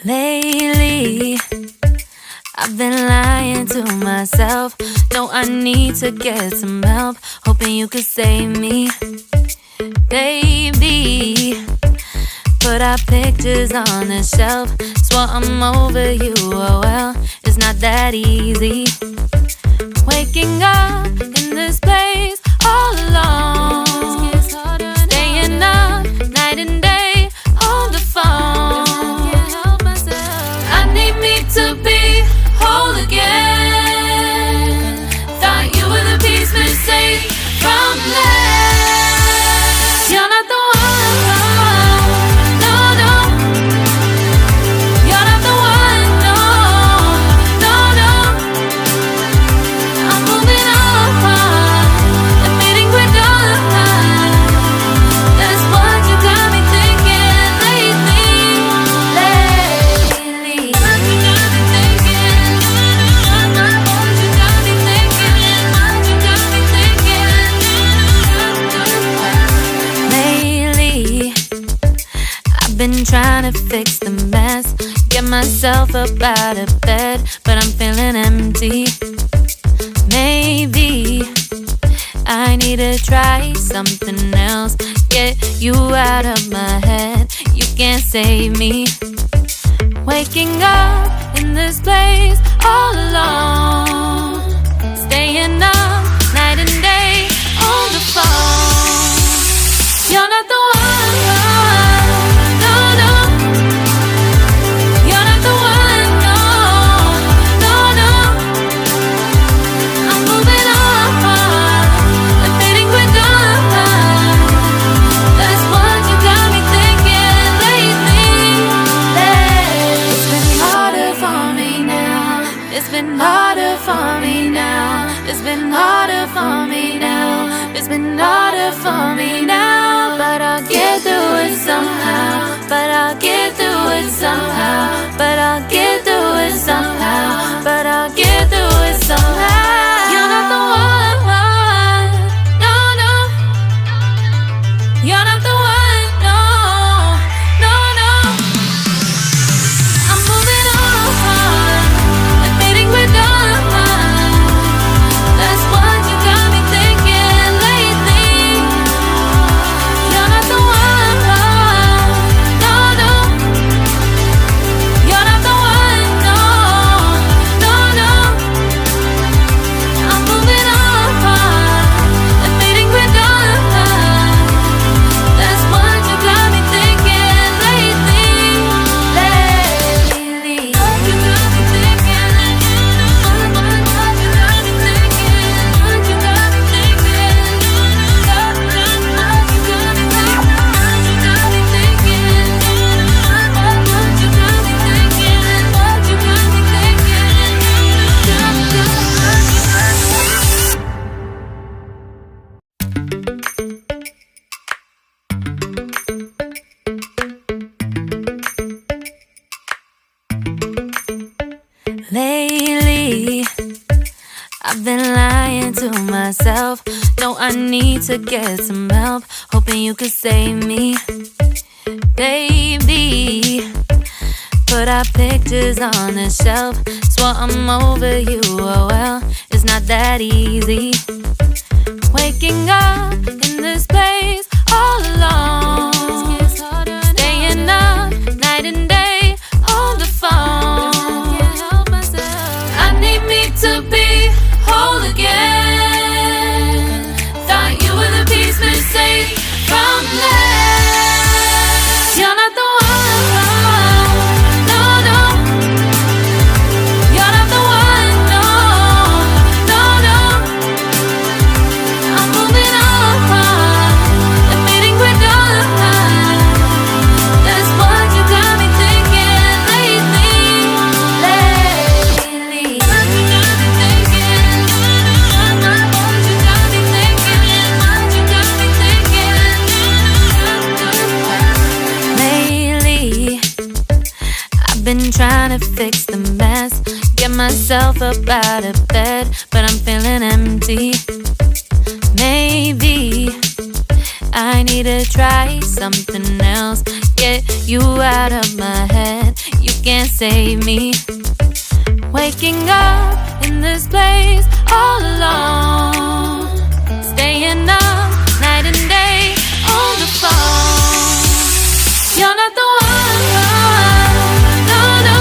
Lately, I've been lying to myself. No, I need to get some help. Hoping you could save me, baby. Put our pictures on the shelf. Swore I'm over you, oh well, it's not that easy. Waking up in this place all alone, staying up night and day on the phone. I need me to be whole again. Thought you were the piece missing from left. You're not the one, no, no. You're not the one, no, no, no. I'm moving on, admitting we're done. That's what you got me thinking lately. What you got me thinking? What you got me thinking? What you got me thinking? Lately, I've been trying to fix the mess, get myself up out of bed, but I'm feeling empty. Maybe I need to try something else. Get you out of my head, you can't save me. Waking up in this place all alone, staying up night and day on the phone. You're not the one, no, no. You're not the one, no, no, no. I'm moving on, admitting we're done. That's what you got me thinking lately. It's been harder for me now. It's been harder for me now. It's been harder for me now. It's been harder for me now. But I'll get through it somehow. But I'll get through it somehow. But I'll get through it somehow. But I'll get through it somehow. You're not the one, no, no. You're not the one, no, no, no. I'm moving on, admitting we're done. That's what you got me thinking lately. You're not the one, no, no. You're not the one, no, no, no. I'm moving on, admitting we're done. That's what you got me thinking lately. What you got me thinking? What you got me thinking? What you got me thinking? What you got me thinking? What you got me thinking? What you got me thinking? What you got me thinking? Lately, I've been lying to myself. No, I need to get some help. Hoping you could save me, baby. Put our pictures on the shelf. Swore I'm over you, oh well, it's not that easy. Waking up in this place all alone, staying up night and day on the phone. I need me to be whole again. Thought you were the piece missing from left. You're not the one, no, no. You're not the one, no, no, no. I'm moving on, admitting we're done. That's what you got me thinking lately. What you got me thinking? What you got me thinking? What you got me thinking? Lately, I've been trying to fix the mess, get myself up out of bed, but I'm feeling empty. you out of my head. You can't save me. Waking up in this place all alone, staying up night and day on the phone. You're not the one, no, no.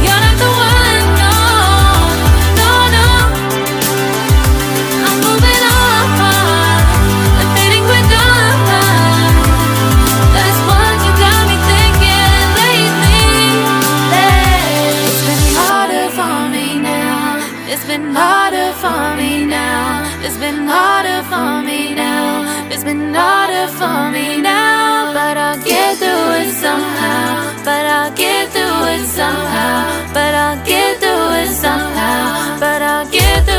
You're not the one, no, no, no. I'm moving on, I'm fading quicker. That's what you got me thinking lately. It's been harder for me now. It's been harder for me now. It's been harder for me now. It's been harder for me now. But I'll get through it somehow. But I'll get through it somehow. But I'll get through it somehow. But I'll get through